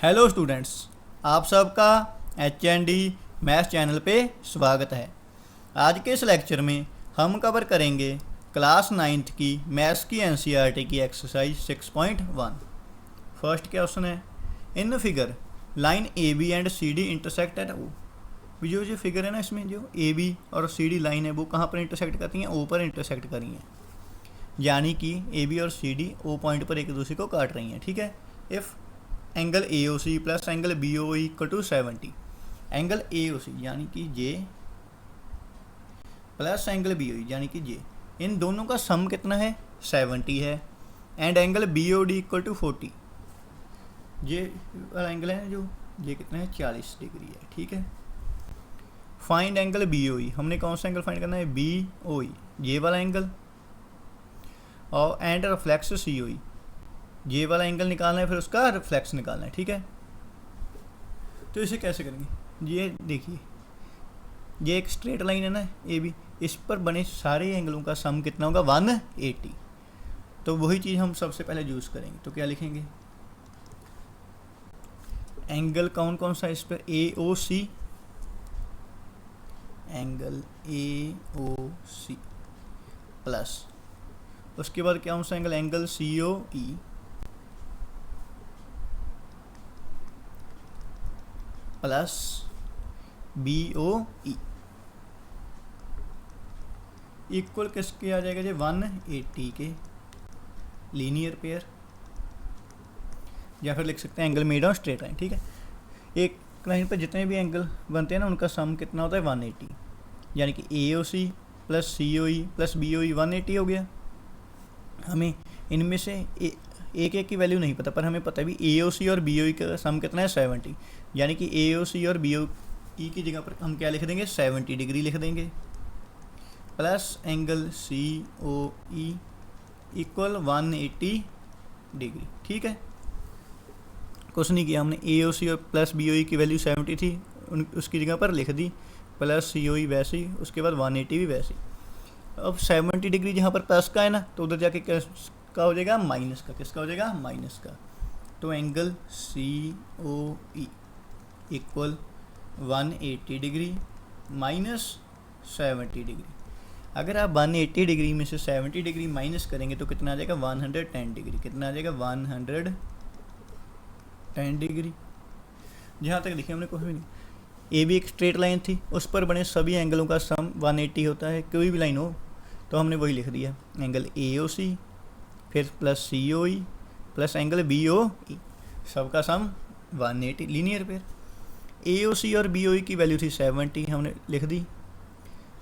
Hello students, आप सबका H N D maths channel पे स्वागत है। आज के इस लेक्चर में हम कवर करेंगे क्लास नाइन्थ की मैथ्स की एनसीईआरटी की एक्सरसाइज 6.1। फर्स्ट क्वेश्चन है, in figure line A B and C D intersect at O. जो फिगर है ना, इसमें जो ए बी और सी डी लाइन है वो कहाँ पर इंटरसेक्ट करती हैं? ओ पर इंटरसेक्ट कर रही हैं, यानी कि ए बी और सी डी ओ पॉइंट पर एक दूसरे को काट रही हैं। ठीक है। If angle A O C plus angle B O equal to 70, angle A O C यानी कि J plus angle B O यानी कि जे, इन दोनों का सम कितना है? 70 है। And angle B O D equal to 40, जे वाला एंगल है जो, ये कितना है? 40 डिग्री है। ठीक है। फाइंड एंगल बी ओ ई, हमने कौन सा एंगल फाइंड करना है? बी ओ ई, ये वाला एंगल। और एंड रिफ्लेक्स सी ओ ई, ये वाला एंगल निकालना है, फिर उसका रिफ्लेक्स निकालना है। ठीक है। तो इसे कैसे करेंगे? ये देखिए, ये एक स्ट्रेट लाइन है ना ए बी, इस पर बने सारे एंगलों का सम कितना होगा? 180। तो वही चीज़ हम सबसे पहले यूज़ करेंगे। तो क्या लिखेंगे? एंगल कौन कौन सा इस पर? ए O C, angle A O C plus उसके बाद कौन सा angle? Angle C O E plus B O E equal किसके आ जाएगा जी? 180 के लीनियर पेयर, या फिर लिख सकते हैं angle made on straight line. ठीक है। एक लाइन पर जितने भी एंगल बनते हैं ना, उनका सम कितना होता है? 180, यानी कि ए O C plus C O E plus B O ई 180 हो गया। हमें इनमें से एक एक की वैल्यू नहीं पता, पर हमें पता है भी ए ओ सी और बी ओ ई का सम कितना है? 70, यानी कि ए ओ सी और बी ओ ई की जगह पर हम क्या लिख देंगे? 70 डिग्री लिख देंगे, plus angle C O E equal 180 degree. ठीक है। कुछ नहीं किया हमने, ए ओ सी और प्लस बी ओ ई की वैल्यू 70 थी, उसकी जगह पर लिख दी, प्लस सी ओ ई वैसे ही, उसके बाद 180 भी वैसे ही। अब 70 डिग्री जहाँ पर प्लस का है ना, तो उधर जाके का हो जाएगा? माइनस का। किसका हो जाएगा? माइनस का। तो angle C O E equal 180 degree minus 70 degree. अगर आप 180 डिग्री में से 70 डिग्री माइनस करेंगे तो कितना आ जाएगा? 110 डिग्री। कितना आ जाएगा? 110 डिग्री। जहाँ तक देखिए हमने कुछ भी नहीं, ए भी एक स्ट्रेट लाइन थी, उस पर बने सभी एंगलों का सम 180 होता है, कोई भी लाइन हो, तो हमने वही लिख दिया, एंगल ए ओ सी फिर plus C O E plus angle B O E, सबका सम 180 लीनियर पेयर। ए ओ सी और बी ओ ई की वैल्यू थी 70, हमने लिख दी,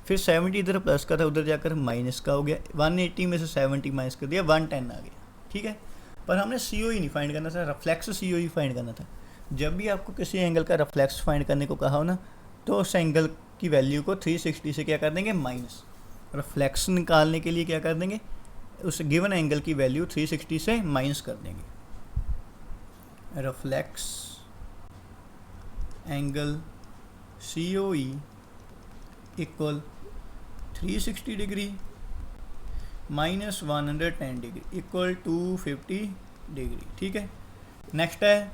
फिर 70 इधर प्लस का था, उधर जाकर माइनस का हो गया, 180 में से 70 माइनस कर दिया, 110 आ गया। ठीक है। पर हमने सी ओ ई नहीं फाइंड करना था, रिफ्लेक्स सी ओ ई फाइंड करना था। जब भी आपको किसी एंगल का रिफ्लेक्स फाइंड करने को कहा हो ना, तो उस एंगल की वैल्यू को 360 से क्या कर देंगे? माइनस। रिफ्लेक्स निकालने के लिए क्या कर देंगे? उस गिवन एंगल की वैल्यू 360 से माइनस कर देंगे। Reflex angle C O E equal 360 degree minus 110 degree equal 250 degree. ठीक है। नेक्स्ट है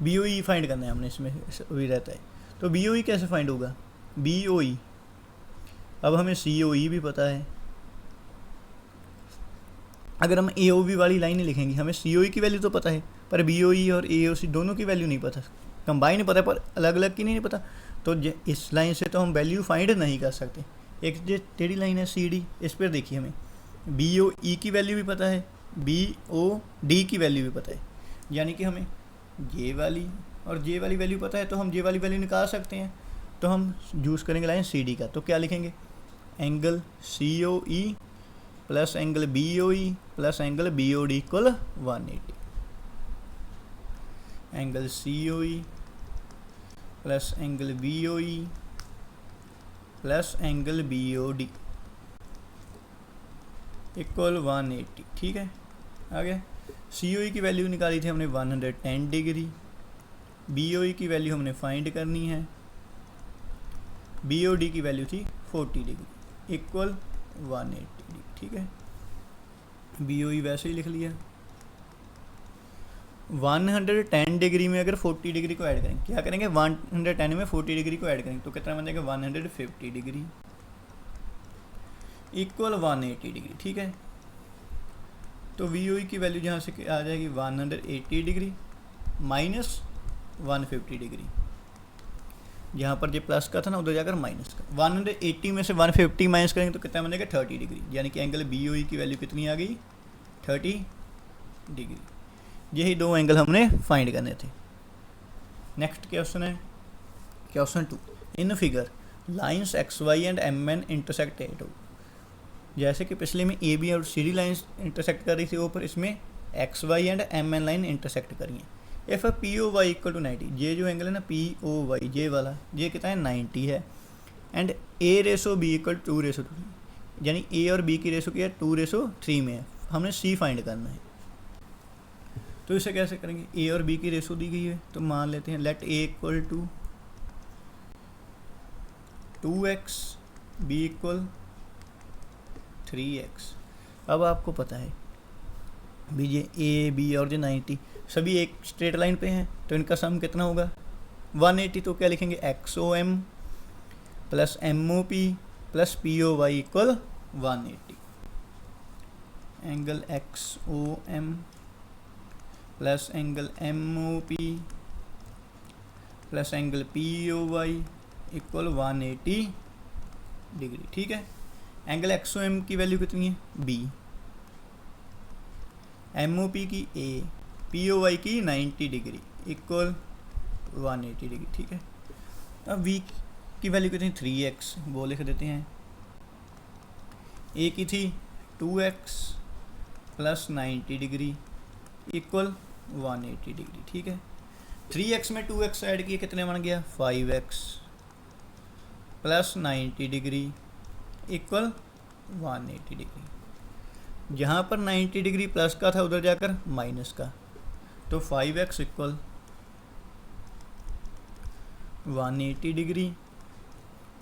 बी ओ ई फाइंड करना है हमने, इसमें भी रहता है। तो बी ओ ई कैसे फाइंड होगा? बी ओ ई, अब हमें सी ओ ई भी पता है, अगर हम ए ओ बी वाली लाइन लिखेंगे, हमें सी ओ ई की वैल्यू तो पता है, पर बी ओ ई और ए ओ सी दोनों की वैल्यू नहीं पता, कंबाइन पता है पर अलग अलग की नहीं पता। तो इस लाइन से तो हम वैल्यू फाइंड नहीं कर सकते। एक जो टेढ़ी लाइन है सी डी, इस पर देखिए हमें बी ओ ई की वैल्यू भी पता है, बी ओ डी की वैल्यू भी पता है, यानी कि हमें जे वाली और जे वाली वैल्यू पता है, तो हम जे वाली वैल्यू निकाल सकते हैं। तो हम यूज़ करेंगे लाइन सी डी का। तो क्या लिखेंगे? Angle C O E plus angle B O E plus angle B O D equal 180। Angle C O E plus angle B O E plus angle B O D equal 180। ठीक है। आगे सी O ई की value निकाली थी हमने 110 degree, B O ई की value हमने find करनी है, बी ओ डी की वैल्यू थी 40 डिग्री इक्वल 180 डिग्री। ठीक है। बी ओ ई वैसे ही लिख लिया। 110 डिग्री में अगर 40 डिग्री को ऐड करेंगे, क्या करेंगे 110 में 40 डिग्री को ऐड करेंगे तो कितना बन जाएगा 150 डिग्री इक्वल 180 डिग्री। ठीक है, तो वी ओ की वैल्यू जहाँ से आ जाएगी 180 डिग्री माइनस 150 डिग्री, जहाँ पर जो प्लस का था ना उधर जाकर माइनस का। 180 में से 150 माइनस करेंगे तो कितना बनेगा 30 डिग्री, यानी कि एंगल बी ओ की वैल्यू कितनी आ गई 30 डिग्री। यही दो एंगल हमने फाइंड करने थे। नेक्स्ट क्वेश्चन है question 2। In figure lines X Y and M N intersect at O. जैसे कि पिछले में ए बी और सी डी लाइन्स इंटरसेक्ट कर रही थी ऊपर, इसमें X Y and M N line intersect करी है। If a P O Y equal to 90, ये जो एंगल है ना पी ओ वाई ये वाला, ये कितना है 90 है। And A ratio B equal 2:3, यानी ए और बी की रेसो क्या है 2:3 में है। हमने सी फाइंड करना है, तो इसे कैसे करेंगे, ए और बी की रेसो दी गई है तो मान लेते हैं let A equal to 2x, B equal 3x। अब आपको पता है भी ये ए बी और जो 90 सभी एक स्ट्रेट लाइन पे हैं, तो इनका सम कितना होगा 180। तो क्या लिखेंगे X O M plus M O P plus P O Y equal 180। Angle X O M plus angle M O P plus angle P O Y equal 180 degree. ठीक है, एंगल एक्स ओ एम की value कितनी है B, M O P की ए, P O Y की 90 degree equal 180 degree. ठीक है, अब वी की वैल्यू कितनी 3x, वो लिख देते हैं। ए की थी 2x plus 90 degree equal 180 degree. ठीक है, 3x में 2x ऐड किए कितने बन गया 5x plus 90 degree equal 180 degree. जहाँ पर 90 डिग्री प्लस का था उधर जाकर माइनस का, तो 5x equal 180 degree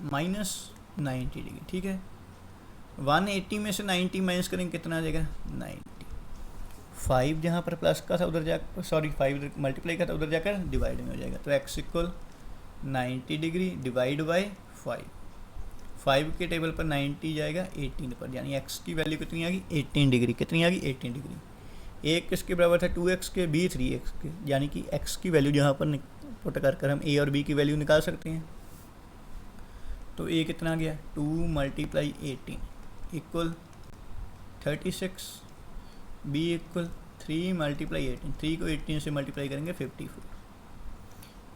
minus 90 degree. ठीक है, 180 में से 90 माइनस करेंगे कितना आ जाएगा 90। 5 जहाँ पर प्लस का था उधर जाकर, सॉरी 5 मल्टीप्लाई का था उधर जाकर डिवाइड में हो जाएगा, तो x equal 90 degree divide by 5 के टेबल पर 90 जाएगा 18 पर, यानी x की वैल्यू कितनी आ गई 18 डिग्री। कितनी आ गई 18 डिग्री। a किसके बराबर था 2x के, b 3x के, यानी कि x की वैल्यू जहाँ पर पुट कर हम a और b की वैल्यू निकाल सकते हैं। तो a कितना आ गया 2 multiply 18 equal 36, b equal 3 multiply 18, 3 को 18 से मल्टीप्लाई करेंगे 54,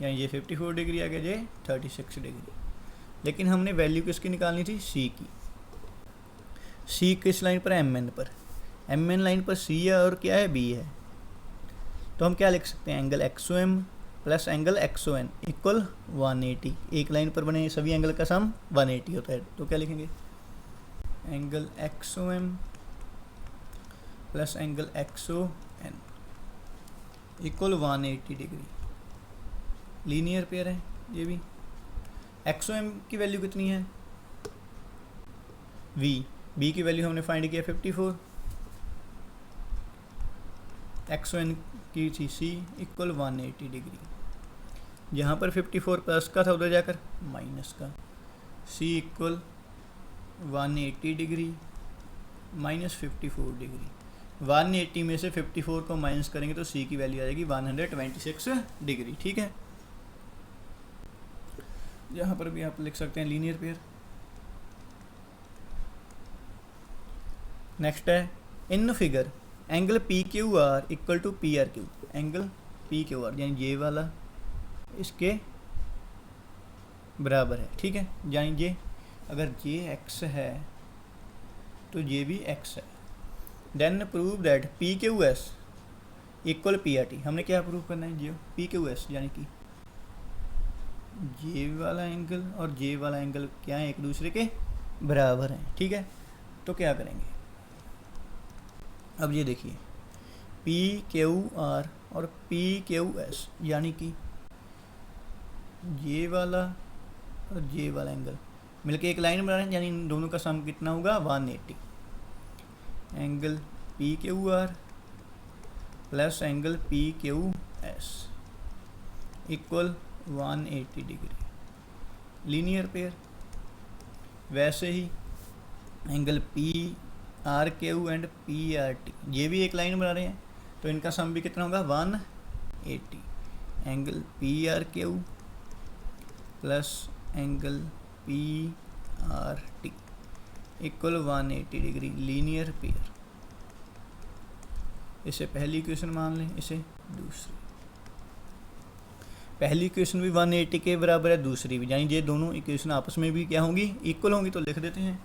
यानी ये 54 डिग्री आ गया, ये 36 डिग्री। लेकिन हमने वैल्यू किसकी निकालनी थी सी की। सी किस लाइन पर है एम एन पर, एम एन लाइन पर सी है और क्या है बी है, तो हम क्या लिख सकते हैं angle X O M plus angle X O N equal 180। एक लाइन पर बने सभी एंगल का सम 180 होता है, तो क्या लिखेंगे angle X O M plus angle X O N equal 180 degree. Linear pair है ये भी। एक्स ओ एम की वैल्यू कितनी है वी, बी की वैल्यू हमने फाइंड किया 54, एक्स ओ एन की थी सी इक्वल 180 डिग्री। जहाँ पर 54 प्लस का था उधर जाकर माइनस का, सी इक्वल 180 डिग्री माइनस 54 डिग्री। 180 में से 54 को माइनस करेंगे तो सी की वैल्यू आ जाएगी 126 डिग्री। ठीक है, यहाँ पर भी आप लिख सकते हैं लीनियर पेयर। नेक्स्ट है in figure angle P Q R equal to P R Q. Angle P Q R यानी ये वाला इसके बराबर है। ठीक है, यानी ये अगर ये एक्स है तो ये भी एक्स है। Then prove that P Q S equal P R T. हमने क्या प्रूव करना है जी पी क्यू एस, यानी कि ये वाला एंगल और ये वाला एंगल क्या है एक दूसरे के बराबर हैं। ठीक है, तो क्या करेंगे अब ये देखिए पी क्यू आर और पी क्यू एस, यानी कि ये वाला और ये वाला एंगल मिलके एक लाइन बना रहे हैं, यानी इन दोनों का सम कितना होगा 180। Angle P Q R plus angle P Q S equal 180 degree linear pair. वैसे ही angle P R Q and P R T ये भी एक लाइन बना रहे हैं, तो इनका सम भी कितना होगा 180। Angle P R Q plus angle P R T equal 180 degree linear pair. इसे पहली इक्वेशन मान लें, इसे दूसरी। पहली इक्वेशन भी 180 के बराबर है, दूसरी भी, यानी ये दोनों इक्वेशन आपस में भी क्या होंगी, इक्वल होंगी। तो लिख देते हैं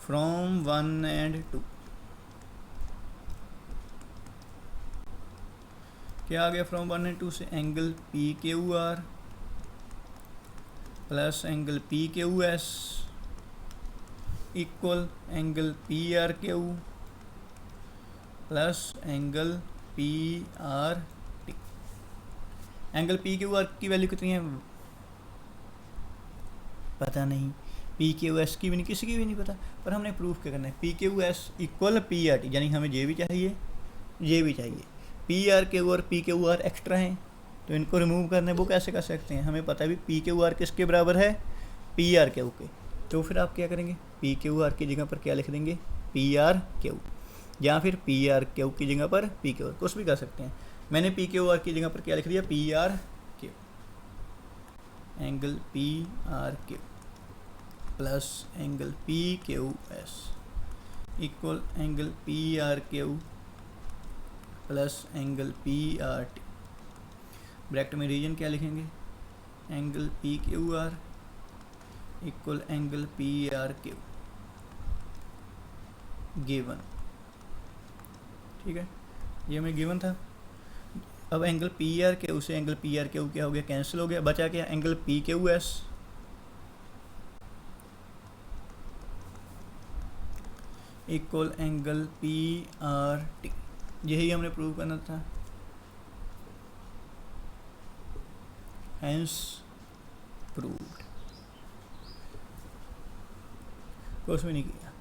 फ्रॉम 1 एंड 2 क्या आ गया, फ्रॉम 1 एंड 2 से angle P Q R plus angle P Q S equal angle P R Q plus angle P R T. Angle P Q are की वैल्यू कितनी है पता नहीं, पी क्यू एस की भी नहीं, किसी की भी नहीं पता, पर हमने प्रूफ क्या करना है, P Q S equal P R T, यानी हमें ये भी चाहिए ये भी चाहिए। पी आर क्यू और पी क्यू आर एक्स्ट्रा हैं, तो इनको रिमूव करने वो कैसे कर सकते हैं, हमें पता है भी पी क्यू आर किसके बराबर है, पी आर क्यू के। तो फिर आप क्या करेंगे, पी क्यू आर की जगह पर क्या लिख देंगे, पी आर क्यू, या फिर पी आर क्यू की जगह पर पी क्यू आर, कुछ भी कर सकते हैं। मैंने पी क्यू आर की जगह पर क्या लिख दिया, P R Q. Angle P R Q plus angle P Q S equal angle P R Q plus angle P R T. Bracket में रीजन क्या लिखेंगे, angle P Q R equal angle P R Q given. ठीक है, ये हमें given था। अब angle P R Q से एंगल पी आर क्यू क्या हो गया, कैंसिल हो गया, बचा क्या, angle P Q S equal angle P R T. यही हमने प्रूव करना था, हेंस प्रूव्ड। कुछ भी नहीं किया,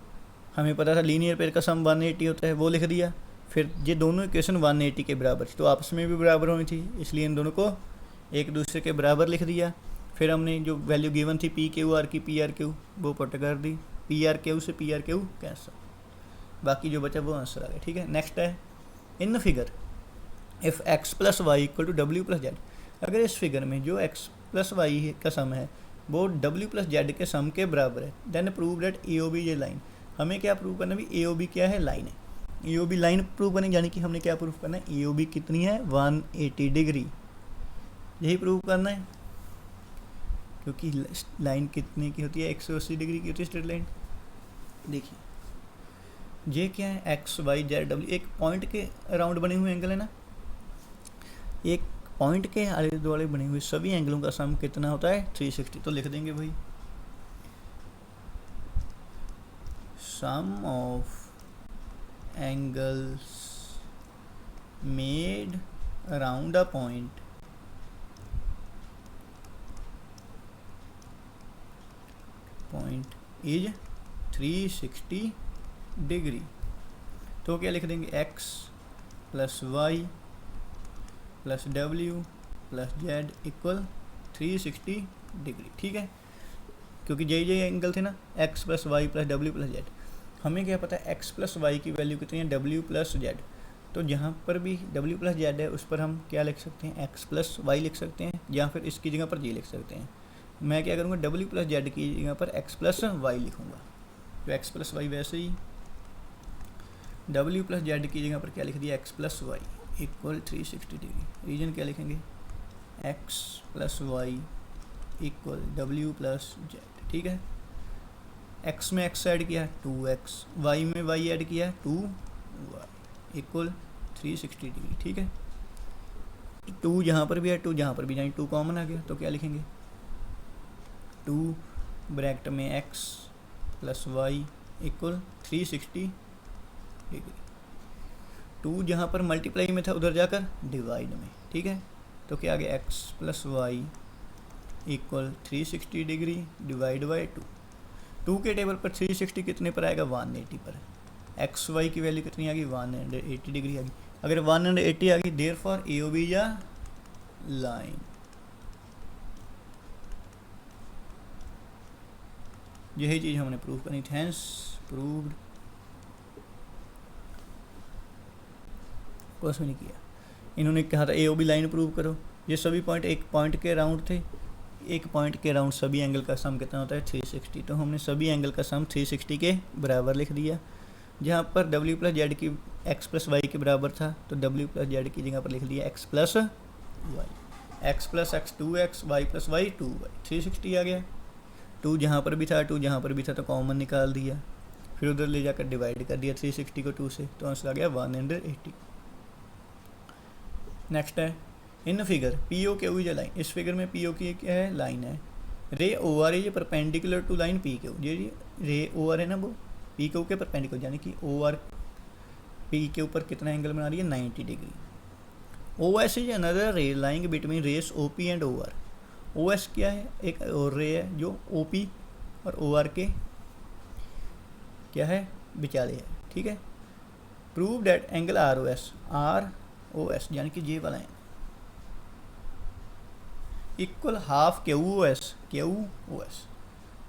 हमें पता था लीनियर पेयर का सम 180 होता है, वो लिख दिया। फिर ये दोनों इक्वेशन 180 के बराबर थी, तो आपस में भी बराबर होनी थी, इसलिए इन दोनों को एक दूसरे के बराबर लिख दिया। फिर हमने जो वैल्यू गिवन थी पी क्यू आर की पी आर क्यू वो पुट कर दी, पी आर क्यू से पी आर क्यू कैंसिल, बाकी जो बचा वो आंसर आ गया। ठीक है, नेक्स्ट है in figure if X plus Y equal to W plus Z. अगर इस फिगर में जो एक्स प्लस वाई का सम है वो डब्ल्यू प्लस जेड के सम के बराबर है, then prove that A O B ये लाइन। हमें क्या प्रूव करना है, ए ओ बी क्या है, लाइन है। ए ओ बी लाइन प्रूव करनी, यानी कि हमने क्या प्रूव करना है, ए ओ बी कितनी है 180 डिग्री, यही प्रूव करना है। क्योंकि लाइन कितने की होती है, 180 डिग्री की होती है स्ट्रेट लाइन। देखिए ये क्या है, एक्स वाई जेड डब्ल्यू, एक पॉइंट के अराउंड बने हुए एंगल है ना, एक पॉइंट के आले दुआले बने हुए सभी एंगलों का सम कितना होता है 360। तो लिख देंगे भाई sum of angles made around a point is 360 degree. तो क्या लिख देंगे, X plus Y plus W plus Z equal 360 degree. ठीक है, क्योंकि यही एंगल थे ना, X plus Y plus W plus Z. हमें क्या पता है एक्स प्लस वाई की वैल्यू कितनी है, डब्ल्यू प्लस जेड। तो जहाँ पर भी डब्ल्यू प्लस जेड है उस पर हम क्या लिख सकते हैं, एक्स प्लस वाई लिख सकते हैं, या फिर इसकी जगह पर जी लिख सकते हैं। मैं क्या करूँगा, डब्ल्यू प्लस जेड की जगह पर एक्स प्लस वाई लिखूँगा। तो एक्स प्लस वाई वैसे ही डब्ल्यू प्लस जेड की जगह पर क्या लिख दिया, X plus Y equal 360 degree. Reason क्या लिखेंगे, X plus Y equal W plus Z. ठीक है, एक्स में एक्स ऐड किया 2x, वाई में वाई ऐड किया 2y इक्वल 360 डिग्री। ठीक है, 2 यहाँ पर भी है 2 यहाँ पर भी, यानी 2 कॉमन आ गया। तो क्या लिखेंगे, 2 ब्रैकेट में x plus Y equal 360 degree. 2 जहाँ पर मल्टीप्लाई में था उधर जाकर डिवाइड में। ठीक है, तो क्या आ गया, x plus Y equal 360 degree divide by 2। 2 के टेबल पर 360 कितने पर आएगा, 180 पर। एक्स वाई की वैल्यू कितनी आ गई, 180 डिग्री आ गई। अगर 180 आ गई therefore A O B या लाइन। यही चीज़ हमने प्रूव करनी थी, हेंस प्रूव्ड। कुछ भी नहीं किया, इन्होंने कहा था ए ओ बी लाइन प्रूव करो। ये सभी पॉइंट एक पॉइंट के राउंड थे, एक पॉइंट के राउंड सभी एंगल का सम कितना होता है 360। तो हमने सभी एंगल का सम 360 के बराबर लिख दिया। जहाँ पर w प्लस जेड की x प्लस वाई के बराबर था तो w प्लस जेड की जगह पर लिख दिया x plus Y, x plus X 2x, y plus Y 2y, 360 आ गया। 2 जहाँ पर भी था, 2 जहाँ पर भी था तो कॉमन निकाल दिया, फिर उधर ले जाकर डिवाइड कर दिया 360 को 2 से, तो आंसर आ गया 180। नेक्स्ट है in figure P O Q is a line. इस फिगर में पी ओ की क्या है, लाइन है। रे ओ आर ये perpendicular to line P Q, ये रे ओ आर है ना वो पी क्यू के परपेंडिकुलर, यानी कि ओ आर पी के ऊपर कितना एंगल बना रही है 90 degree. O S is another ray lying between rays O P and O R. O S क्या है, एक और रे है जो ओ पी और ओ आर के क्या है विचाले है, ठीक है। Prove that angle R O S यानी कि जे वाला है equal half Q O S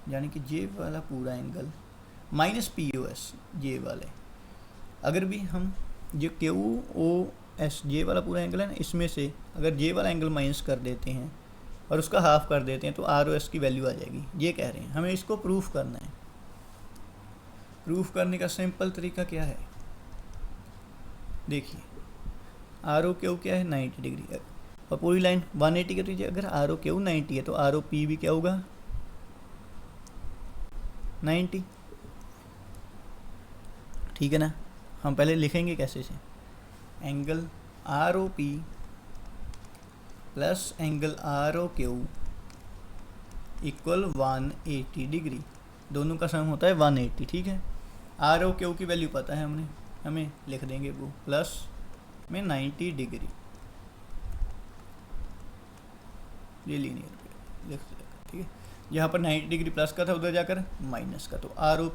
यानी कि जे वाला पूरा angle minus P O S जे वाले। अगर भी हम जो क्यू ओ एस जे वाला पूरा एंगल है ना, इसमें से अगर जे वाला एंगल माइनस कर देते हैं और उसका हाफ कर देते हैं तो आर ओ एस की वैल्यू आ जाएगी। ये कह रहे हैं हमें इसको प्रूफ करना है। प्रूफ करने का सिंपल तरीका क्या है, देखिए आर ओ क्यू क्या है 90 डिग्री और पूरी लाइन 180 के दीजिए। अगर आर ओ क्यू 90 है तो आर ओ पी भी क्या होगा 90, ठीक है ना। हम पहले लिखेंगे कैसे से, angle R O P plus angle R O Q equal 180 degree, दोनों का सम होता है 180, ठीक है। आर ओ क्यू की वैल्यू पता है हमें लिख देंगे वो प्लस में 90 डिग्री, ये लीनियर लिख देगा, ठीक है। यहाँ पर 90 डिग्री प्लस का था, उधर जाकर माइनस का, तो आर ओ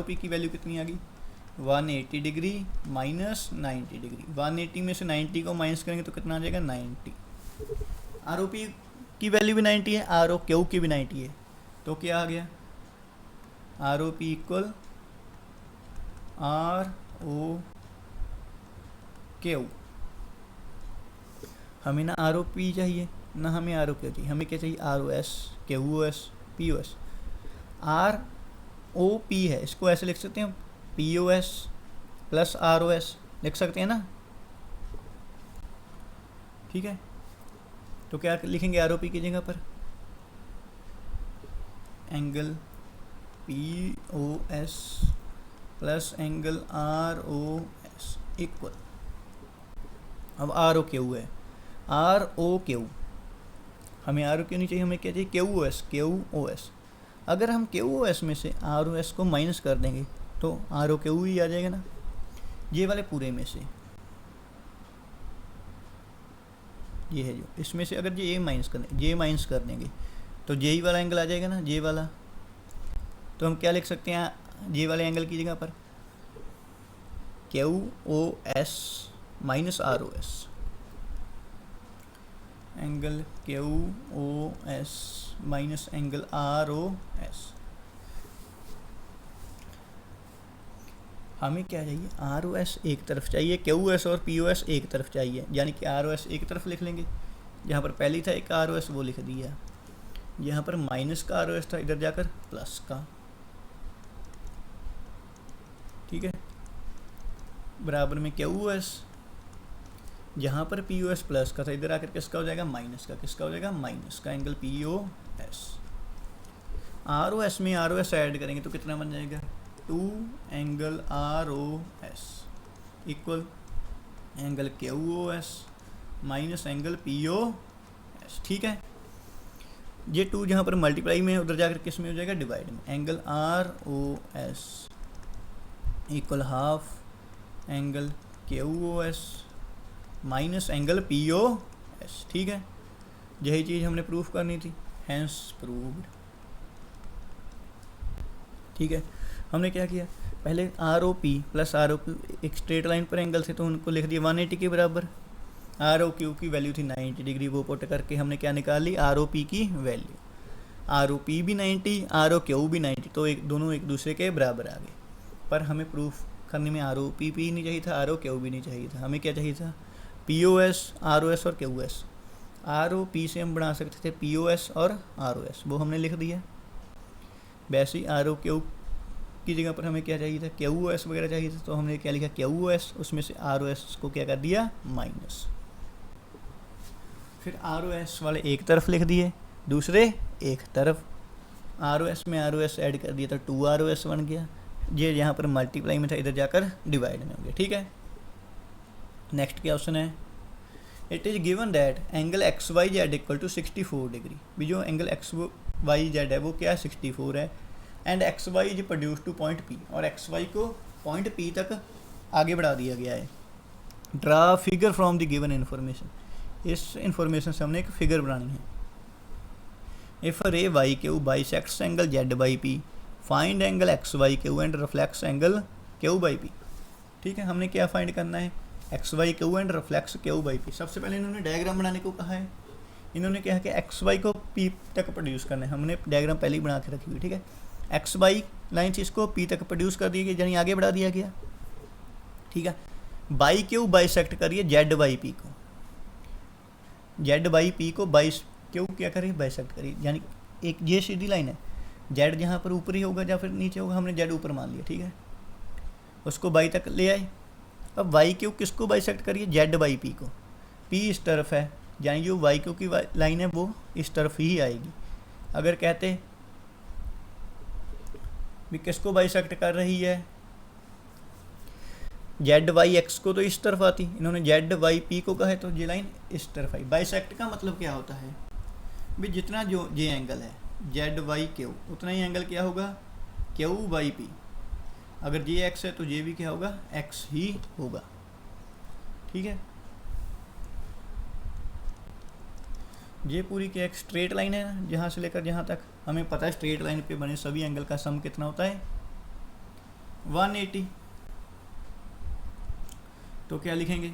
पी की वैल्यू कितनी आ गई 180 डिग्री माइनस 90 डिग्री। 180 में से 90 को माइनस करेंगे तो कितना आ जाएगा 90। आर ओ पी की वैल्यू भी 90 है, आर ओ क्यू की भी 90 है, तो क्या आ गया R O P equal R O Q. हमें ना आर ओ पी चाहिए ना हमें आर ओ क्यू चाहिए, हमें क्या चाहिए R O S Q O S P O S. R O P है, इसको ऐसे लिख सकते हैं P O S plus R O S लिख सकते हैं ना, ठीक है। तो क्या लिखेंगे आर ओ पी की जगह पर angle P O S plus angle R O S equal, अब आर ओ क्यू है आर ओ क्यू, हमें आर ओ क्यू नहीं चाहिए, हमें क्या चाहिए क्यू ओ एस। अगर हम क्यू ओ एस में से आर ओ एस को माइनस कर देंगे तो आर ओ क्यू ही आ जाएगा ना, ये वाले पूरे में से ये है जो इसमें से अगर जे माइनस कर देंगे तो जे ही वाला एंगल आ जाएगा ना, जे वाला। तो हम क्या लिख सकते हैं जे वाले एंगल की जगह पर Q O S minus R O S, angle Q O S minus angle R O S. हमें क्या चाहिए आर ओ एस एक तरफ चाहिए, क्यू एस और पी ओ एस एक तरफ चाहिए, यानी कि आर ओ एस एक तरफ लिख लेंगे। जहाँ पर पहले था एक आर ओ एस वो लिख दिया, यहाँ पर माइनस का आर ओ एस था इधर जाकर प्लस का, ठीक है। बराबर में क्यू ओ एस, जहाँ पर पी ओ एस प्लस का था इधर आकर किसका हो जाएगा माइनस का, किसका हो जाएगा माइनस का angle P O S. R O S में आर ओ एस ऐड करेंगे तो कितना बन जाएगा 2 angle R O S equal angle Q O S minus angle P O S, ठीक है। ये 2 जहाँ पर मल्टीप्लाई में है उधर जाकर किस में हो जाएगा डिवाइड में, angle R O S equal half angle Q O S minus angle P O S, ठीक है। यही चीज़ हमने प्रूफ करनी थी, हेंस प्रूव्ड, ठीक है। हमने क्या किया पहले R O P plus R O Q एक स्ट्रेट लाइन पर एंगल से, तो उनको लिख दिया 180 के बराबर। आर ओ क्यू की वैल्यू थी 90 डिग्री, वो पुट करके हमने क्या निकाल ली, आर ओ पी की वैल्यू। आर ओ पी भी 90, आर ओ क्यू भी 90, तो दोनों एक दूसरे के बराबर आ गए। पर हमें प्रूफ करने में आर ओ पी भी नहीं चाहिए था, आर ओ क्यू भी नहीं चाहिए था, हमें क्या चाहिए था, P O S, R O S और Q S. R O P से हम बना सकते थे पी ओ एस और आर ओ एस, वो हमने लिख दिया। वैसे ही आर ओ क्यू की जगह पर हमें क्या चाहिए था, क्यू ओ एस वगैरह चाहिए था, तो हमने क्या लिखा, क्यू ओ एस, उसमें से आर ओ एस को क्या कर दिया, माइनस। फिर आर ओ एस वाले एक तरफ लिख दिए, दूसरे एक तरफ। आर ओ एस में आर ओ एस ऐड कर दिया तो 2 आर ओ एस बन गया। ये यहाँ पर मल्टीप्लाई में था, इधर जाकर डिवाइड में हो गया। ठीक है, नेक्स्ट क्या ऑप्शन है, it is given that angle X Y Z equal to 64 degree. भी जो एंगल एक्स वाई जेड है वो क्या है, 64 है। And X Y is produce to point P, और एक्स वाई को पॉइंट पी तक आगे बढ़ा दिया गया है। Draw figure from the given information, इस इंफॉर्मेशन से हमने एक फिगर बनानी है। If ray Y Q bisects angle Z Y P, find angle X Y Q and reflex angle Q Y P. ठीक है, हमने क्या फाइंड करना है, X Y Q and reflex Q Y P. सबसे पहले इन्होंने डायग्राम बनाने को कहा है। इन्होंने क्या है कि एक्स वाई को पी तक प्रोड्यूस करना है, हमने डायग्राम पहले ही बना के रखी हुई। ठीक है, एक्स वाई लाइन से इसको पी तक प्रोड्यूस कर दिया गया, यानी आगे बढ़ा दिया गया। ठीक है, बाई क्यू बाइसेक्ट करिए जेड बाई पी को, जेड बाई पी को बाई क्यू क्या करिए, बाइसेक्ट करिए। यानी एक ये सीधी लाइन है, जेड जहाँ पर ऊपर ही होगा या फिर नीचे होगा, हमने जेड ऊपर मान लिया। ठीक है, उसको बाई तक ले आए। अब वाई क्यू किसको बाइसेक्ट करिए, जेड बाई पी को। पी इस तरफ है, यानी जो वाई क्यू की लाइन है वो इस तरफ ही आएगी। अगर कहते भी किसको बाइसेक्ट कर रही है, जेड वाई एक्स को, तो इस तरफ आती। इन्होंने जेड वाई पी को कहा है तो ये लाइन इस तरफ आई। बाइसेक्ट का मतलब क्या होता है भी, जितना जो ये एंगल है जेड वाई क्यू, उतना ही एंगल क्या होगा, क्यू बाई पी। अगर जे एक्स है तो ये भी क्या होगा, एक्स ही होगा। ठीक है, ये पूरी क्या एक स्ट्रेट लाइन है, जहाँ से लेकर जहाँ तक हमें पता है स्ट्रेट लाइन पे बने सभी एंगल का सम कितना होता है, 180। तो क्या लिखेंगे,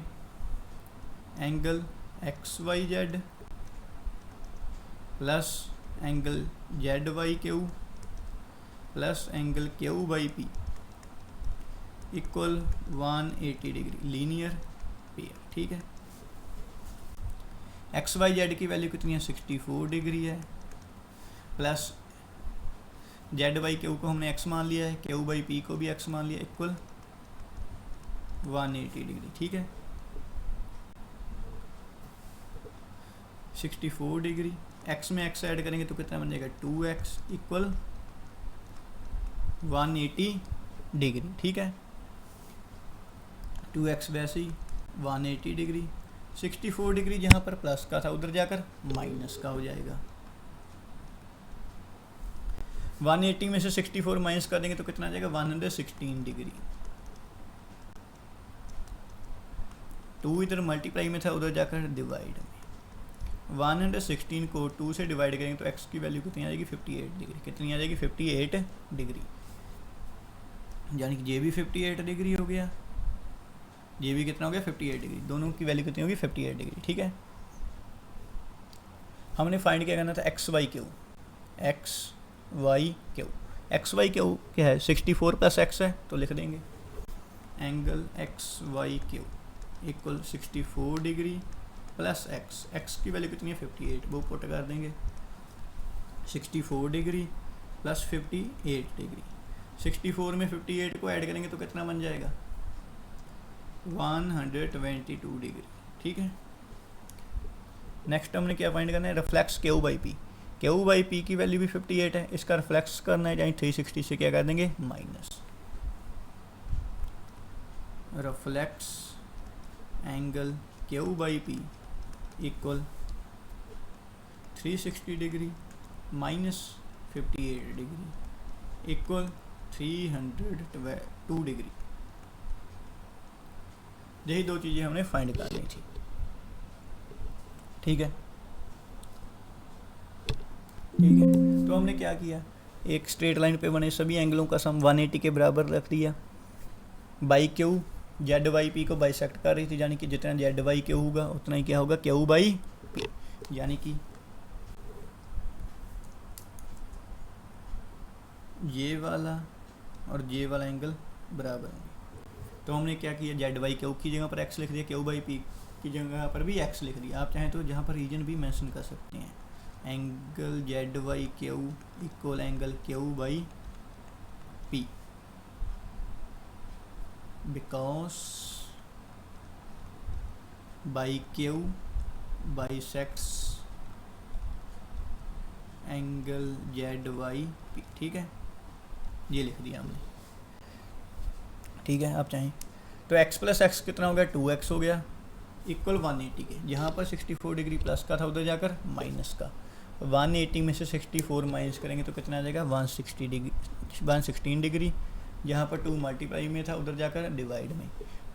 angle X Y Z plus angle Z Y Q plus angle Q Y P equal 180 degree, linear pair. ठीक है, एक्स वाई जेड की वैल्यू कितनी है, 64 डिग्री है, प्लस जेड बाई क्यू को हमने एक्स मान लिया है, क्यू बाई पी को भी एक्स मान लिया, इक्वल 180 डिग्री। ठीक है, 64 डिग्री, एक्स में एक्स ऐड करेंगे तो कितना बन जाएगा, 2x इक्वल 180 डिग्री। ठीक है, 2x वैसे ही 180 डिग्री, 64 डिग्री जहाँ पर प्लस का था उधर जाकर माइनस का हो जाएगा। 180 में से 64 माइनस कर देंगे तो कितना आ जाएगा, 116 डिग्री। 2 इधर मल्टीप्लाई में था, उधर जाकर डिवाइड में। 116 को 2 से डिवाइड करेंगे तो x की वैल्यू कितनी आ जाएगी, 58 डिग्री। कितनी आ जाएगी, 58 डिग्री। यानी कि ये भी 58 डिग्री हो गया, ये भी कितना हो गया, 58 डिग्री। दोनों की वैल्यू कितनी होगी, 58 डिग्री। ठीक है, हमने फाइंड क्या करना था, X Y Q. X Y Q, X Y Q क्या है, 64 प्लस एक्स है तो लिख देंगे angle X Y Q equal 64 degree plus X. X की वैल्यू कितनी है, 58, वो पुट कर देंगे 64 डिग्री प्लस 58 डिग्री। 64 में 58 को ऐड करेंगे तो कितना बन जाएगा, 122 डिग्री। ठीक है, नेक्स्ट हमने क्या फाइंड करना है, reflex Q Y P. Q Y P की वैल्यू भी 58 है, इसका रिफ्लेक्स करना है, यानी 360 से क्या कर देंगे, minus. Reflex angle Q Y P equal 360 degree minus 58 degree equal 302 degree. यही दो चीज़ें हमने फाइंड करनी थी। ठीक है, ठीक है, तो हमने क्या किया, एक स्ट्रेट लाइन पे बने सभी एंगलों का सम 180 के बराबर रख दिया। Y Q Z Y P को बाइसेक्ट कर रही थी, यानी कि जितना जेड वाई क्यू होगा उतना ही क्या होगा क्यू बाई पी, यानी कि ये वाला और ये वाला एंगल बराबर होंगे। तो हमने क्या किया, जेड वाई क्यू की जगह पर एक्स लिख दिया, क्यू बाई पी की जगह पर भी एक्स लिख दिया। आप चाहें तो जहाँ पर रीजन भी मेंशन कर सकते हैं। Angle Z Y Q equal angle Q Y P, because Y Q bisects angle Z Y P. ठीक है, ये लिख दिया हमने। ठीक है, आप चाहें तो x प्लस एक्स कितना हो गया, 2x हो गया, इक्वल 180 के। यहाँ पर 64 डिग्री प्लस का था, उधर जाकर माइनस का। 180 में से 64 माइनस करेंगे तो कितना आ जाएगा 160 डिग्री, 116 डिग्री। यहाँ पर 2 मल्टीप्लाई में था, उधर जाकर डिवाइड में।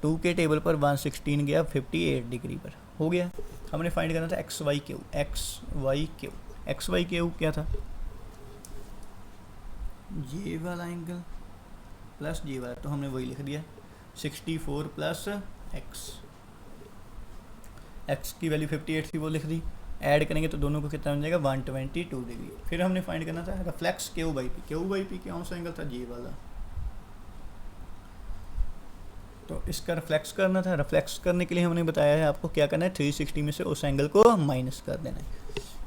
2 के टेबल पर 116 गया 58 डिग्री पर, हो गया। हमने फाइंड करना था X Y Q. X Y Q क्या था, ये वाला एंगल प्लस ये वाला, तो हमने वही लिख दिया 64 प्लस एक्स की वैल्यू 58 थी, वो लिख दी। ऐड करेंगे तो दोनों को कितना बन जाएगा 122 डिग्री। फिर हमने फाइंड करना था रिफ्लेक्स क्यू बाई पी कौन सा एंगल था, ये वाला। तो इसका रिफ्लेक्स करना था। रिफ्लेक्स करने के लिए हमने बताया है आपको क्या करना है, 360 में से उस एंगल को माइनस कर देना है।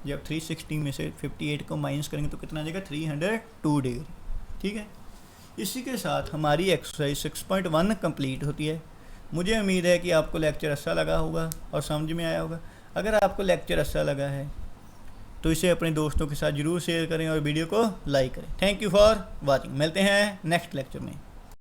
जब 360 में से 58 को माइनस करेंगे तो कितना आ जाएगा 302 डिग्री। ठीक है, इसी के साथ हमारी एक्सरसाइज 6.1 कंप्लीट होती है। मुझे उम्मीद है कि आपको लेक्चर अच्छा लगा होगा और समझ में आया होगा। अगर आपको लेक्चर अच्छा लगा है तो इसे अपने दोस्तों के साथ ज़रूर शेयर करें और वीडियो को लाइक करें। Thank you for watching. मिलते हैं नेक्स्ट लेक्चर में।